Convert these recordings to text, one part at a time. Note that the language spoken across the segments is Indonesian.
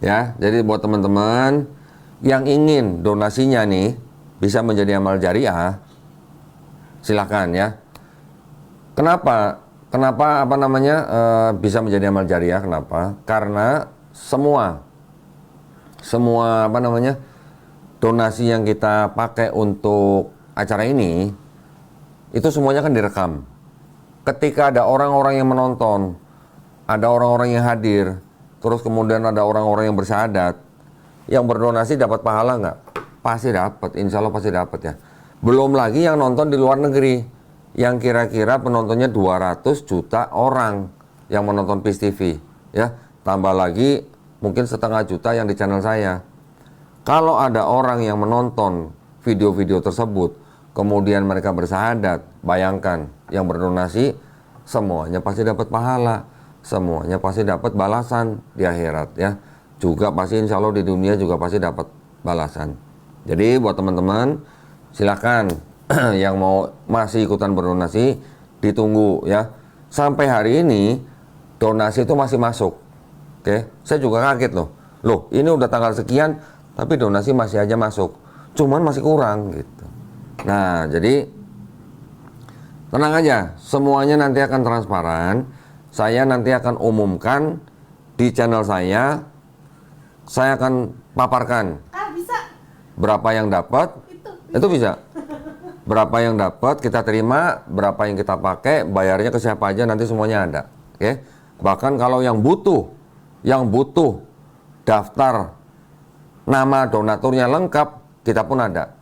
Ya, jadi buat teman-teman yang ingin donasinya nih bisa menjadi amal jariah, silakan ya. Kenapa? Kenapa bisa menjadi amal jariah? Kenapa? Karena semua donasi yang kita pakai untuk acara ini itu semuanya kan direkam. Ketika ada orang-orang yang menonton, ada orang-orang yang hadir, terus kemudian ada orang-orang yang bersyahadat, yang berdonasi dapat pahala nggak? Pasti dapat, insya Allah pasti dapat ya. Belum lagi yang nonton di luar negeri, yang kira-kira penontonnya 200 juta orang yang menonton PIS TV, ya. Tambah lagi mungkin 1,5 juta yang di channel saya. Kalau ada orang yang menonton video-video tersebut, kemudian mereka bersyahadat, bayangkan yang berdonasi semuanya pasti dapat pahala, semuanya pasti dapat balasan di akhirat ya. Juga pasti insya Allah di dunia juga pasti dapat balasan. Jadi buat teman-teman silakan yang mau masih ikutan berdonasi ditunggu ya. Sampai hari ini donasi itu masih masuk. Oke, saya juga kaget loh. Loh, ini udah tanggal sekian tapi donasi masih aja masuk. Cuman masih kurang gitu. Nah, jadi tenang aja, semuanya nanti akan transparan. Saya nanti akan umumkan di channel saya. Saya akan paparkan berapa yang dapat, itu bisa. Berapa yang dapat kita terima, berapa yang kita pakai, bayarnya ke siapa aja nanti semuanya ada. Oke. Bahkan kalau yang butuh daftar nama donaturnya lengkap, kita pun ada.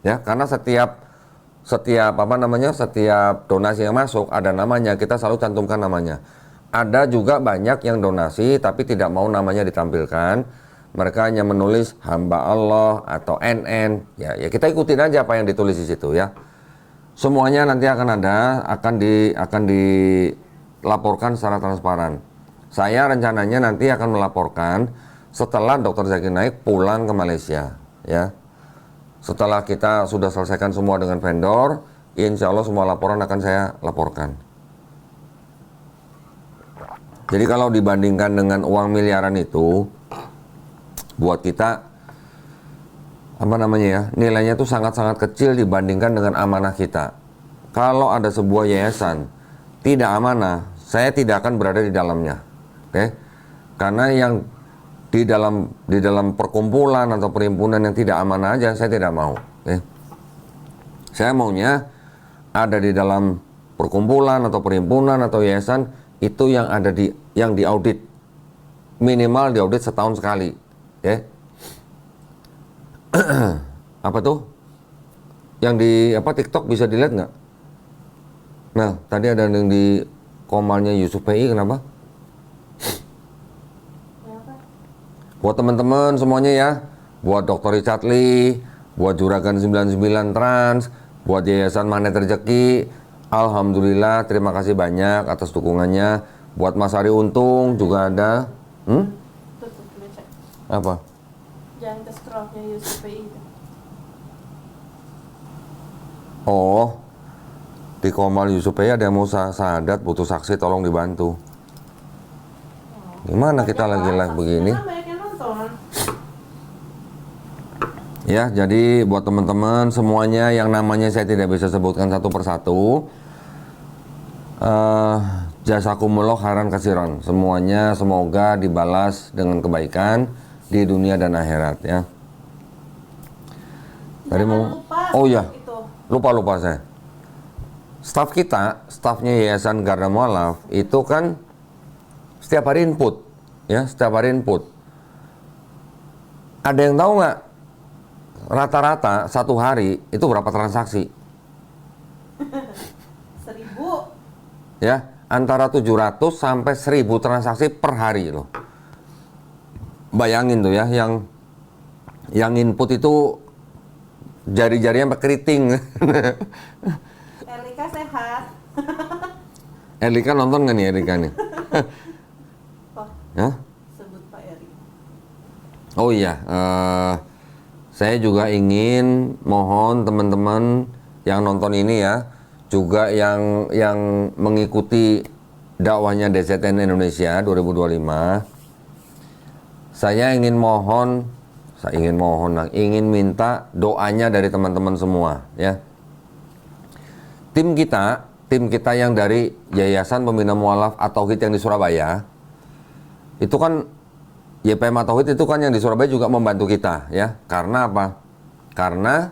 Ya, karena setiap donasi yang masuk ada namanya, kita selalu cantumkan namanya. Ada juga banyak yang donasi tapi tidak mau namanya ditampilkan. Mereka hanya menulis hamba Allah atau NN. Ya kita ikutin aja apa yang ditulis di situ ya. Semuanya nanti akan ada, akan dilaporkan secara transparan. Saya rencananya nanti akan melaporkan setelah Dr. Zakir Naik pulang ke Malaysia ya. Setelah kita sudah selesaikan semua dengan vendor, insya Allah semua laporan akan saya laporkan. Jadi kalau dibandingkan dengan uang miliaran itu, buat kita nilainya itu sangat-sangat kecil dibandingkan dengan amanah kita. Kalau ada sebuah yayasan tidak amanah, saya tidak akan berada di dalamnya. Oke? Karena yang di dalam perkumpulan atau perhimpunan yang tidak amanah aja saya tidak mau. Saya maunya ada di dalam perkumpulan atau perhimpunan atau yayasan itu yang diaudit, minimal diaudit setahun sekali. Apa tuh? Yang di TikTok bisa dilihat nggak? Nah tadi ada yang di komalnya Yusuf PI, kenapa? Buat teman-teman semuanya ya, buat Dr. Richard Lee, buat Juragan 99 Trans, buat Yayasan Magnet Rezeki, alhamdulillah terima kasih banyak atas dukungannya. Buat Mas Ari Untung juga ada. Apa? Jangan ke scrollnya Yusuf PI. Oh, di Komal Yusuf PI ada yang mau sahadat, butuh saksi, tolong dibantu. Gimana kita lagi live begini? Ya, jadi buat teman-teman semuanya yang namanya saya tidak bisa sebutkan satu persatu, jazakumullah khairan katsiran. Semuanya semoga dibalas dengan kebaikan di dunia dan akhirat ya. Tadi mau, oh ya, lupa saya. Stafnya Yayasan Garda Mualaf itu kan setiap hari input, ya, setiap hari input. Ada yang tahu nggak? Rata-rata satu hari itu berapa transaksi? 1000. Ya, antara 700 sampai 1000 transaksi per hari loh. Bayangin tuh ya, yang input itu jari-jarinya sampai keriting. Elika sehat. Elika nonton nggak nih Elika nih? Hah? Sebut Pak Eri. Oh iya, saya juga ingin mohon teman-teman yang nonton ini ya, juga yang mengikuti dakwahnya DZN Indonesia 2025, saya ingin minta doanya dari teman-teman semua, ya. Tim kita yang dari Yayasan Pembina Mualaf At-Tauhid yang di Surabaya, itu kan YPM At-Tauhid itu kan yang di Surabaya juga membantu kita, ya. Karena apa? Karena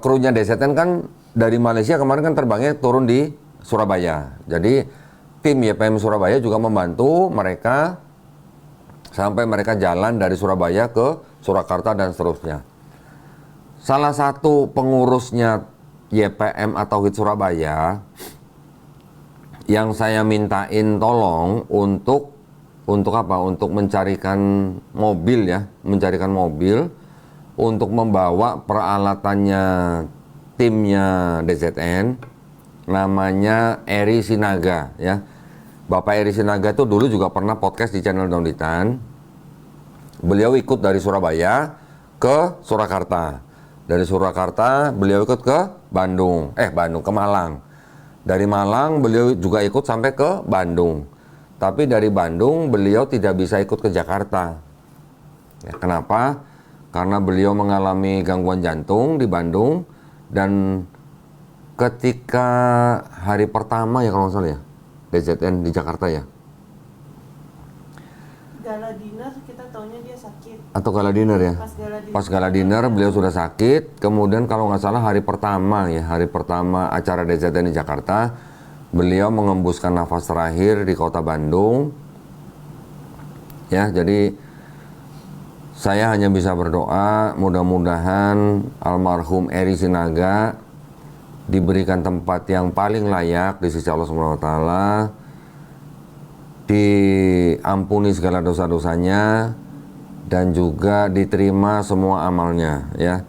krunya DZN kan dari Malaysia kemarin kan terbangnya turun di Surabaya. Jadi tim YPM Surabaya juga membantu mereka sampai mereka jalan dari Surabaya ke Surakarta dan seterusnya. Salah satu pengurusnya YPM At-Tauhid Surabaya yang saya mintain tolong untuk apa? Untuk mencarikan mobil, ya, mencarikan mobil untuk membawa peralatannya timnya DZN, namanya Eri Sinaga, ya. Bapak Eri Sinaga itu dulu juga pernah podcast di channel Daunitan. Beliau ikut dari Surabaya ke Surakarta. Dari Surakarta beliau ikut ke ke Malang. Dari Malang beliau juga ikut sampai ke Bandung. Tapi dari Bandung beliau tidak bisa ikut ke Jakarta. Ya, kenapa? Karena beliau mengalami gangguan jantung di Bandung, dan ketika hari pertama, ya kalau nggak salah ya, DZN di Jakarta, ya. Gala dinner kita taunya dia sakit. Atau gala dinner, ya. Pas gala dinner beliau sudah sakit. Kemudian kalau nggak salah hari pertama acara DZN di Jakarta, beliau mengembuskan nafas terakhir di kota Bandung. Ya, jadi saya hanya bisa berdoa mudah-mudahan almarhum Eri Sinaga diberikan tempat yang paling layak di sisi Allah Subhanahu wa taala, diampuni segala dosa-dosanya, dan juga diterima semua amalnya, ya.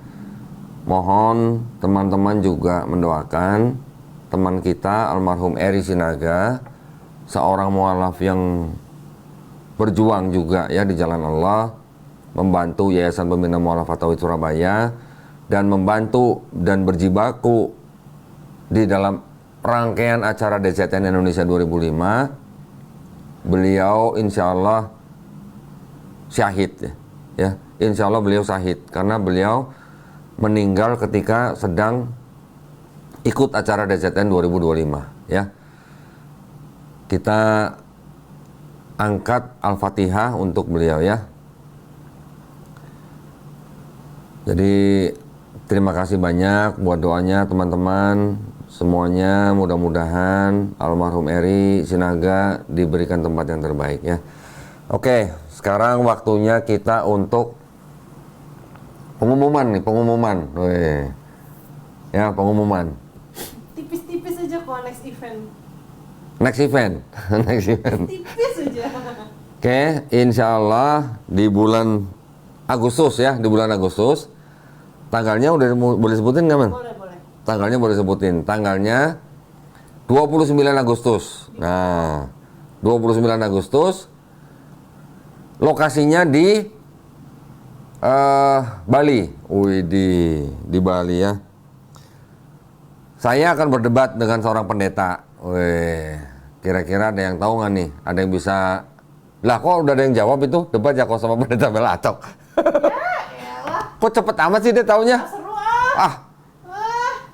Mohon teman-teman juga mendoakan teman kita almarhum Eri Sinaga, seorang mualaf yang berjuang juga, ya, di jalan Allah, membantu Yayasan Pembina Mualaf At-Tauhid Surabaya, dan membantu dan berjibaku di dalam rangkaian acara DZN Indonesia 2005. Beliau insya Allah syahid, ya. Insya Allah beliau syahid karena beliau meninggal ketika sedang ikut acara DZN 2025, ya. Kita angkat Al-Fatihah untuk beliau, ya. Jadi terima kasih banyak buat doanya teman-teman semuanya. Mudah-mudahan almarhum Eri Sinaga diberikan tempat yang terbaik, ya. Oke, sekarang waktunya kita untuk pengumuman. Wih. Ya, pengumuman. Tipis-tipis aja kok next event. Next event. Tipis aja. Oke, insya Allah di bulan Agustus, ya, di bulan Agustus. Tanggalnya udah boleh sebutin nggak, Man? Boleh. Tanggalnya boleh sebutin. Tanggalnya 29 Agustus. Nah, 29 Agustus. Lokasinya di Bali. Di Bali, ya. Saya akan berdebat dengan seorang pendeta. Kira-kira ada yang tahu nggak nih? Ada yang bisa? Lah, kok udah ada yang jawab itu? Debat ya kok sama pendeta Bella Atok. Ya elah. Kok cepet amat sih dia taunya? Seru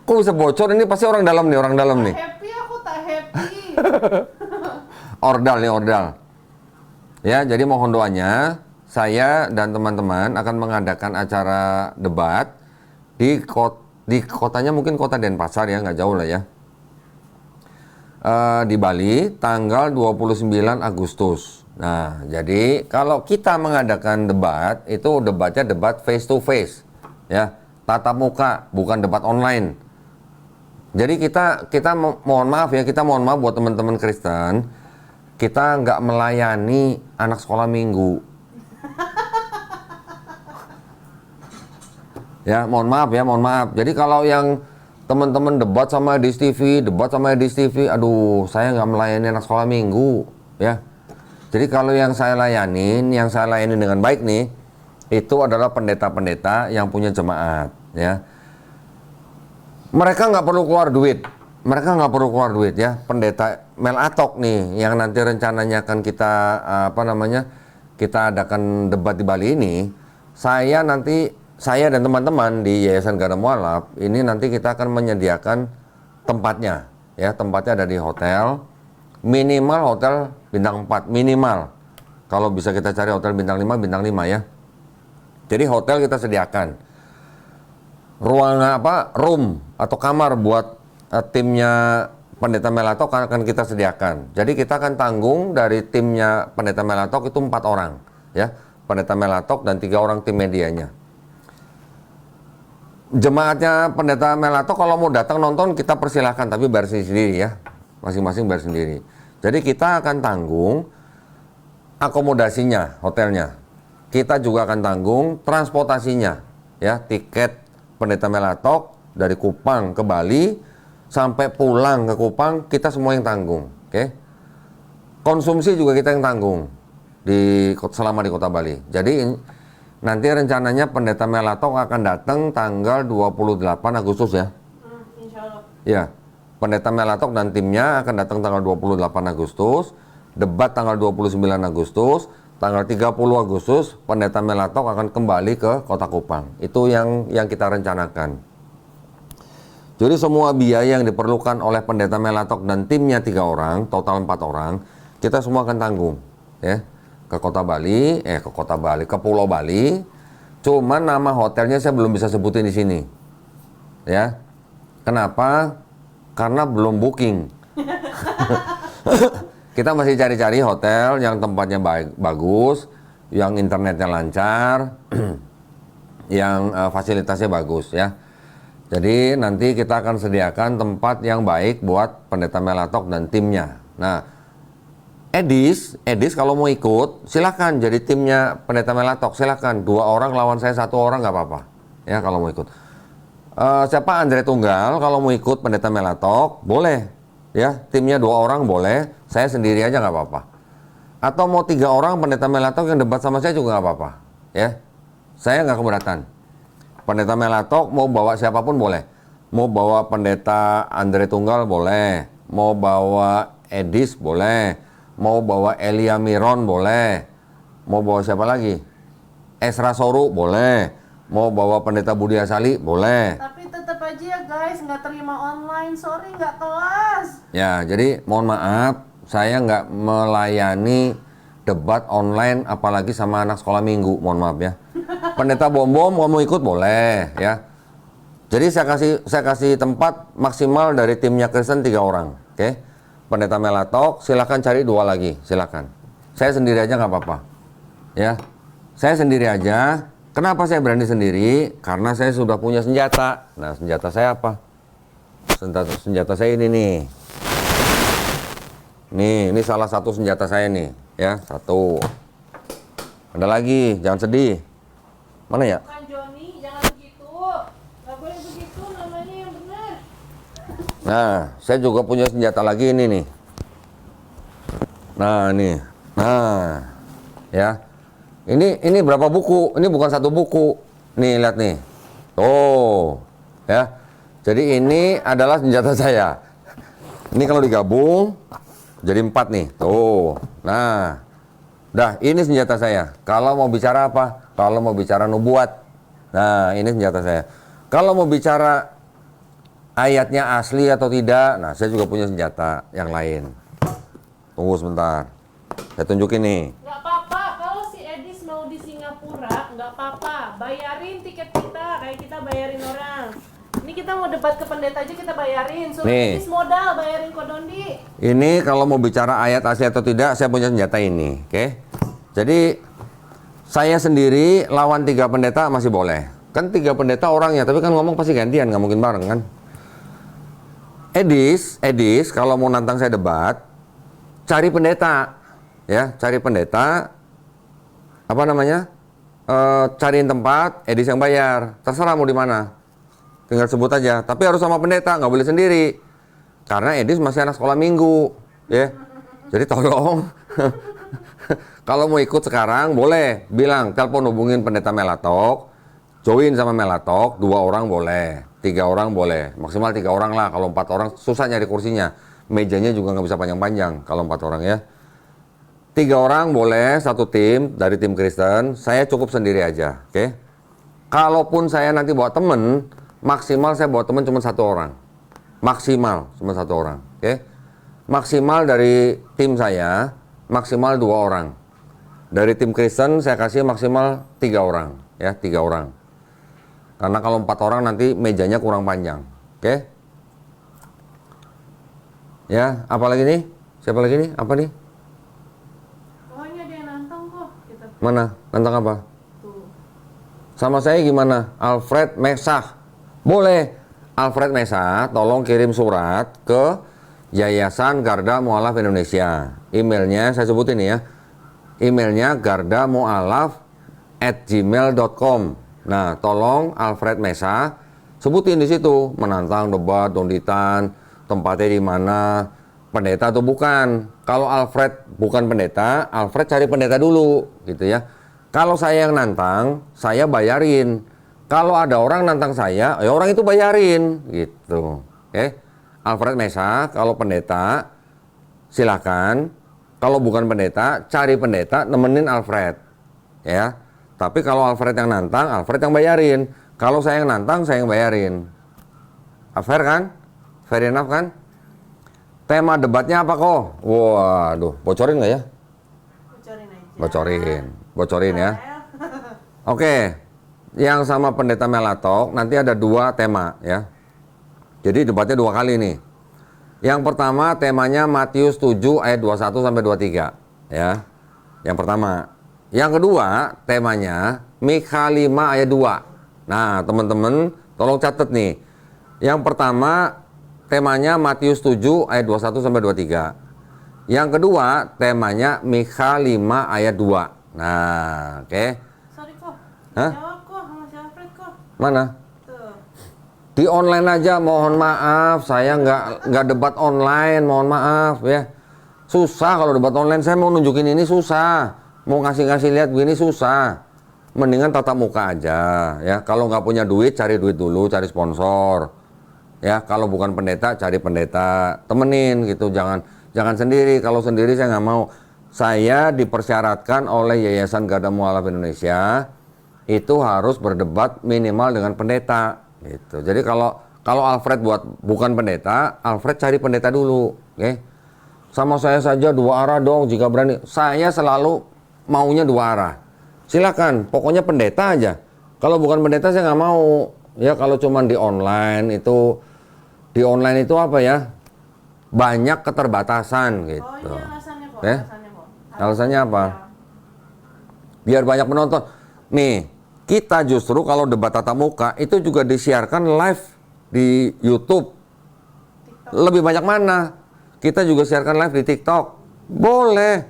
Kok bisa bocor? Ini pasti orang dalam nih. Happy, aku tak happy. Ordal. Ya, jadi mohon doanya. Saya dan teman-teman akan mengadakan acara debat di kotanya, mungkin kota Denpasar, ya, nggak jauh lah, ya. Di Bali tanggal 29 Agustus. Nah, jadi kalau kita mengadakan debat, itu debatnya debat face to face, ya, tatap muka, bukan debat online. Jadi kita mohon maaf, ya, kita mohon maaf buat teman-teman Kristen, kita nggak melayani anak sekolah minggu. Ya, mohon maaf. Jadi kalau yang teman-teman debat sama Edis TV, aduh, saya nggak melayani anak sekolah minggu, ya. Jadi kalau yang saya layani dengan baik nih, itu adalah pendeta-pendeta yang punya jemaat, ya. Mereka nggak perlu keluar duit, ya. Pendeta Mel Atok nih, yang nanti rencananya akan kita kita adakan debat di Bali ini, saya dan teman-teman di Yayasan Gada Mualaf ini nanti kita akan menyediakan tempatnya, ya, tempatnya ada di hotel, minimal hotel bintang 4, minimal. Kalau bisa kita cari hotel bintang 5, bintang 5 ya. Jadi hotel kita sediakan. Room atau kamar buat timnya Pendeta Melatok akan kita sediakan. Jadi kita akan tanggung dari timnya Pendeta Melatok itu 4 orang, ya. Pendeta Melatok dan 3 orang tim medianya. Jemaatnya Pendeta Melatok kalau mau datang nonton kita persilahkan, tapi bayar sendiri ya. Masing-masing bayar sendiri. Jadi kita akan tanggung akomodasinya, hotelnya. Kita juga akan tanggung transportasinya, ya, tiket Pendeta Melatok dari Kupang ke Bali sampai pulang ke Kupang kita semua yang tanggung, oke? Konsumsi juga kita yang tanggung selama di Kota Bali. Jadi nanti rencananya Pendeta Melatok akan datang tanggal 28 Agustus ya. Insya Allah. Ya, Pendeta Melatok dan timnya akan datang tanggal 28 Agustus, debat tanggal 29 Agustus, tanggal 30 Agustus Pendeta Melatok akan kembali ke Kota Kupang. Itu yang kita rencanakan. Jadi semua biaya yang diperlukan oleh Pendeta Melatok dan timnya 3 orang, total 4 orang, kita semua akan tanggung, ya, ke Pulau Bali. Cuman nama hotelnya saya belum bisa sebutin di sini, ya. Kenapa? Karena belum booking. Kita masih cari-cari hotel yang tempatnya bagus, yang internetnya lancar, yang fasilitasnya bagus, ya. Jadi nanti kita akan sediakan tempat yang baik buat Pendeta Melatok dan timnya. Nah, Edis kalau mau ikut silakan jadi timnya Pendeta Melatok, silakan. 2 orang lawan saya 1 orang nggak apa-apa, ya kalau mau ikut. Siapa Andre Tunggal kalau mau ikut Pendeta Melatok boleh, ya, timnya 2 orang boleh, saya sendiri aja nggak apa-apa. Atau mau 3 orang Pendeta Melatok yang debat sama saya juga nggak apa-apa, ya. Saya nggak keberatan. Pendeta Melatok mau bawa siapapun boleh. Mau bawa Pendeta Andre Tunggal boleh. Mau bawa Edis boleh. Mau bawa Elia Miron boleh. Mau bawa siapa lagi? Esra Soru boleh. Mau bawa Pendeta Budi Asali boleh. Tapi tetap aja ya guys, nggak terima online. Sorry, nggak kelas. Ya, jadi mohon maaf, saya nggak melayani debat online apalagi sama anak sekolah minggu, mohon maaf ya. Pendeta Bom mau ikut boleh, ya. Jadi saya kasih tempat maksimal dari timnya Kristen 3 orang, oke? Pendeta Melatok silakan cari 2 lagi, silakan. Saya sendiri aja nggak apa-apa, ya. Saya sendiri aja. Kenapa saya berani sendiri? Karena saya sudah punya senjata. Nah, senjata saya apa? Senjata saya ini nih. Ini salah satu senjata saya nih, ya. 1. Ada lagi, jangan sedih. Mana ya? Bukan Joni, jangan begitu. Nggak boleh begitu, namanya yang benar. Nah, saya juga punya senjata lagi ini nih. Nah, ini. Nah, ya. Ini berapa buku? Ini bukan 1 buku. Nih, lihat nih. Tuh, ya. Jadi ini adalah senjata saya. Ini kalau digabung jadi 4 nih. Tuh. Nah. Dah, ini senjata saya. Kalau mau bicara apa? Kalau mau bicara nubuat. Nah, ini senjata saya. Kalau mau bicara ayatnya asli atau tidak, nah saya juga punya senjata yang lain. Tunggu sebentar. Saya tunjukin nih. Nggak apa-apa, kalau si Edis mau di Singapura, nggak apa-apa. Bayarin tiket kita, kayak kita bayarin orang. Ini kita mau debat ke pendeta aja kita bayarin. Suruh Nih. Edis modal, bayarin Kodondi. Ini kalau mau bicara ayat asli atau tidak, saya punya senjata ini, oke? Jadi saya sendiri lawan 3 pendeta masih boleh. Kan 3 pendeta orangnya, tapi kan ngomong pasti gantian, nggak mungkin bareng kan? Edis kalau mau nantang saya debat, cari pendeta, ya, cari pendeta, apa namanya? Cariin tempat, Edis yang bayar, terserah mau di mana. Tinggal sebut aja, tapi harus sama pendeta, nggak boleh sendiri. Karena Edis masih anak sekolah minggu, ya. Jadi tolong, kalau mau ikut sekarang boleh, bilang, telepon hubungin Pendeta Melatok, join sama Melatok, 2 orang boleh, 3 orang boleh, maksimal 3 orang lah. Kalau 4 orang susah nyari kursinya, mejanya juga nggak bisa panjang-panjang kalau 4 orang ya. 3 orang boleh satu tim dari tim Kristen, saya cukup sendiri aja, oke? Kalaupun saya nanti bawa temen, maksimal saya bawa temen cuma 1 orang. Maksimal cuma 1 orang, oke? Maksimal dari tim saya, maksimal 2 orang. Dari tim Kristen saya kasih maksimal 3 orang, ya 3 orang. Karena kalau 4 orang nanti mejanya kurang panjang, oke? Ya, apa lagi nih? Siapa lagi nih? Apa nih? Pokoknya dia nantang kok. Kita Mana? Nantang apa? tuh. Sama saya gimana? Alfred Mesah. Boleh. Alfred Mesah, tolong kirim surat ke Yayasan Garda Mualaf Indonesia. Emailnya saya sebutin ya. Emailnya gardamualaf@gmail.com. Nah, tolong Alfred Mesah sebutin di situ menantang debat donditan, tempatnya di mana, pendeta atau bukan. Kalau Alfred bukan pendeta, Alfred cari pendeta dulu, gitu ya. Kalau saya yang nantang, saya bayarin. Kalau ada orang nantang saya, ya orang itu bayarin, gitu. Oke, Alfred Mesah, kalau pendeta silakan. Kalau bukan pendeta, cari pendeta, nemenin Alfred, ya. Tapi kalau Alfred yang nantang, Alfred yang bayarin. Kalau saya yang nantang, saya yang bayarin. Fair kan? Fair enough kan? Tema debatnya apa kok? Waduh, bocorin nggak ya? Bocorin aja. Bocorin ya. Oke, yang sama pendeta Melatok nanti ada 2 tema ya. Jadi debatnya 2 kali nih. Yang pertama temanya Matius 7 ayat 21 sampai 23 ya. Yang pertama. Yang kedua temanya Mikha 5 ayat 2. Nah, teman-teman tolong catat nih. Yang pertama temanya Matius 7 ayat 21 sampai 23. Yang kedua temanya Mikha 5 ayat 2. Nah, oke. Sorry kok. Hah? Jawab kok sama si Alfred kok. Mana? Tuh. Di online aja, mohon maaf, saya nggak debat online, mohon maaf ya. Susah kalau debat online, saya mau nunjukin ini susah, mau ngasih lihat begini susah. Mendingan tatap muka aja ya. Kalau nggak punya duit, cari duit dulu, cari sponsor. Ya, kalau bukan pendeta, cari pendeta, temenin gitu, jangan sendiri. Kalau sendiri saya nggak mau. Saya dipersyaratkan oleh Yayasan Garda Mualaf Indonesia itu harus berdebat minimal dengan pendeta. Gitu. Jadi kalau Alfred bukan pendeta, Alfred cari pendeta dulu, oke? Sama saya saja 2 arah dong jika berani. Saya selalu maunya 2 arah. Silakan, pokoknya pendeta aja. Kalau bukan pendeta saya nggak mau. Ya kalau cuman di online itu apa ya? Banyak keterbatasan gitu. Oh ini alasannya kok. Eh? Alasannya kok. Alasannya apa? Biar banyak penonton. Nih, kita justru kalau debat tatap muka itu juga disiarkan live di YouTube. TikTok. Lebih banyak mana? Kita juga siarkan live di TikTok. Boleh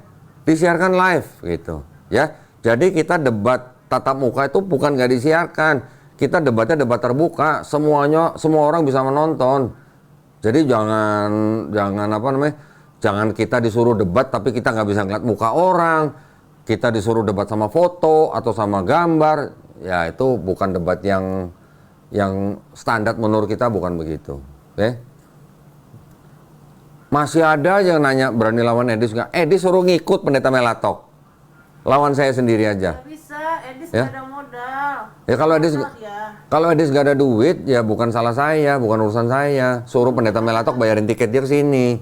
disiarkan live gitu, ya. Jadi kita debat tatap muka itu bukan nggak disiarkan. Kita debatnya debat terbuka, semua orang bisa menonton. Jadi jangan apa namanya? Jangan kita disuruh debat tapi kita nggak bisa ngeliat muka orang. Kita disuruh debat sama foto atau sama gambar, ya itu bukan debat yang standar menurut kita, bukan begitu. Oke? Masih ada yang nanya berani lawan Edis nggak? Edis suruh ngikut pendeta Melatok. Lawan saya sendiri aja. Gak bisa, Edis Ya? gak ada modal. Ya kalau Edis Ya. kalau Edis nggak ada duit, ya bukan salah saya, bukan urusan saya. Suruh pendeta Melatok bayarin tiket dia ke sini.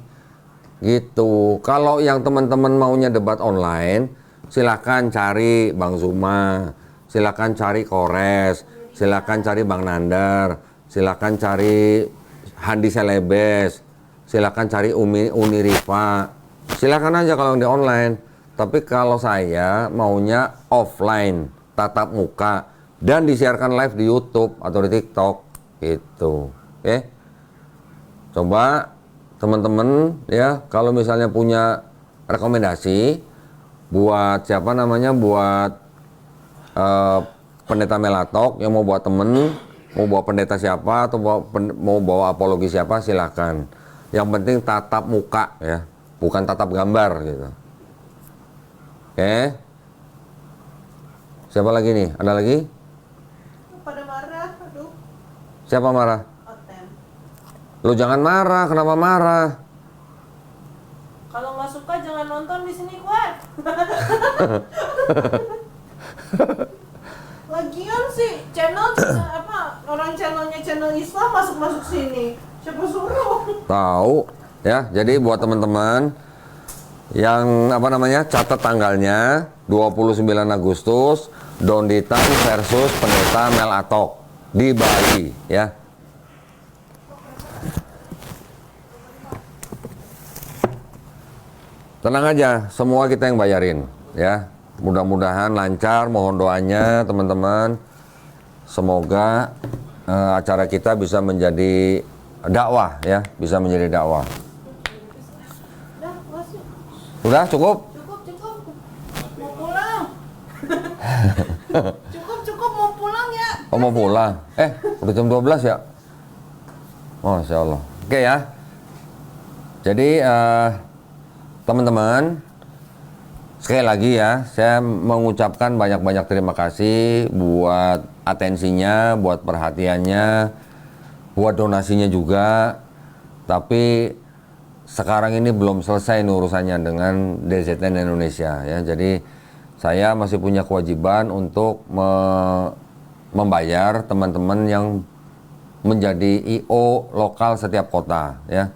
Gitu. Kalau yang teman-teman maunya debat online, silakan cari Bang Zuma, silakan cari Kores, silakan cari Bang Nandar, silakan cari Handi Selebes, silakan cari Uni Rifa. Silakan aja kalau di online. Tapi kalau saya maunya offline, tatap muka dan disiarkan live di YouTube atau di TikTok gitu. Oke. Coba teman-teman ya, kalau misalnya punya rekomendasi buat siapa namanya, buat pendeta Melatok yang mau buat temen, mau bawa pendeta siapa atau mau bawa apologi siapa, silakan. Yang penting tatap muka ya, bukan tatap gambar gitu. Oke. Siapa lagi nih? Ada lagi? Pada marah, aduh. Siapa marah? Oten. Lo jangan marah, kenapa marah? Kalau nggak suka jangan nonton di sini kuat. Lagian sih channel apa orang channel Islam masuk sini. Siapa suruh? Tahu ya. Jadi buat teman-teman yang apa namanya, catat tanggalnya 29 Agustus Donditan versus Pendeta Mel Atok di Bali ya. Tenang aja, semua kita yang bayarin ya. Mudah-mudahan lancar, mohon doanya teman-teman. Semoga acara kita bisa menjadi dakwah ya, bisa menjadi dakwah. Udah, masuk. Sudah cukup? Cukup. Mau pulang. Cukup mau pulang ya. Oh mau pulang? Udah jam 12 ya? Masya Allah. Oke ya. Jadi teman-teman, sekali lagi ya, saya mengucapkan banyak-banyak terima kasih buat atensinya, buat perhatiannya, buat donasinya juga. Tapi sekarang ini belum selesai urusannya dengan DZN Indonesia ya. Jadi saya masih punya kewajiban untuk membayar teman-teman yang menjadi IO lokal setiap kota ya.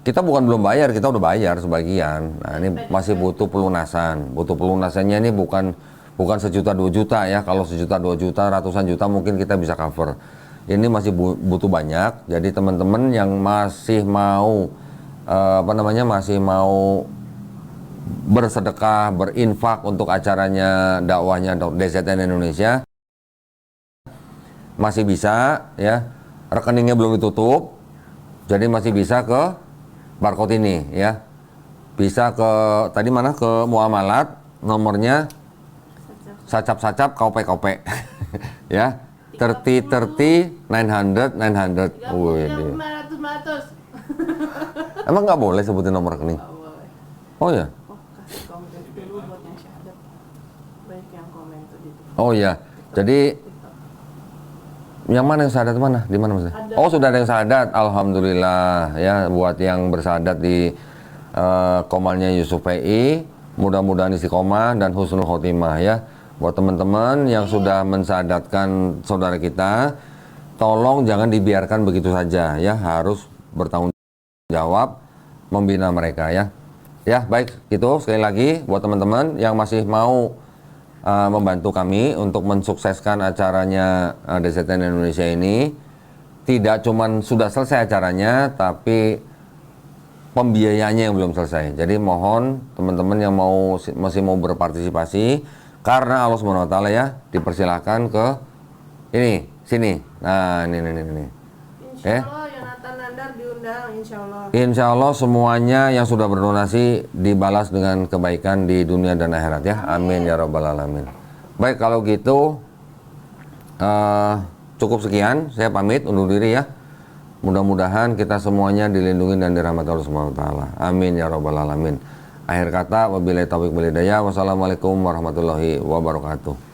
Kita bukan belum bayar, kita udah bayar sebagian. Nah ini masih butuh pelunasan. Butuh pelunasannya ini bukan sejuta 2 juta ya. Kalau sejuta 2 juta, ratusan juta mungkin kita bisa cover. Ini masih butuh banyak. Jadi teman-teman yang masih mau masih mau bersedekah, berinfak untuk acaranya dakwahnya DZN Indonesia masih bisa ya. Rekeningnya belum ditutup. Jadi masih bisa ke barcode ini ya. Bisa ke tadi mana, ke muamalat, nomornya sacap kope ya. 30 900. Wih. 500. Emang nggak boleh sebutin nomor rekening? Oh ya. Kasih komen dulu buat yang syahadat. Baik yang komen tadi. Oh ya. Jadi yang mana yang syahadat mana? Di mana maksudnya? Ada. Oh sudah ada yang syahadat, alhamdulillah ya. Buat yang bersyahadat di komalnya Yusuf PI, mudah-mudahan istiqomah dan husnul khotimah ya. Buat teman-teman yang sudah mensyahadatkan saudara kita, tolong jangan dibiarkan begitu saja ya. Harus bertanggung jawab membina mereka ya. Ya baik, itu sekali lagi buat teman-teman yang masih mau membantu kami untuk mensukseskan acaranya DZN Indonesia ini. Tidak cuman sudah selesai acaranya, tapi pembiayaannya yang belum selesai. Jadi mohon teman-teman yang masih mau berpartisipasi, karena Allah SWT ya, dipersilahkan ke sini. Nah ini. Insya Allah Yonatan Nandar diundang, insya Allah. Insya Allah semuanya yang sudah berdonasi dibalas dengan kebaikan di dunia dan akhirat ya. Amin ya rabbal alamin. Baik, kalau gitu cukup sekian. Saya pamit undur diri ya. Mudah-mudahan kita semuanya dilindungi dan dirahmati Allah Subhanahu wa taala. Amin ya rabbal alamin. Akhir kata, wabillahi taufiq wal hidayah. Wassalamualaikum warahmatullahi wabarakatuh.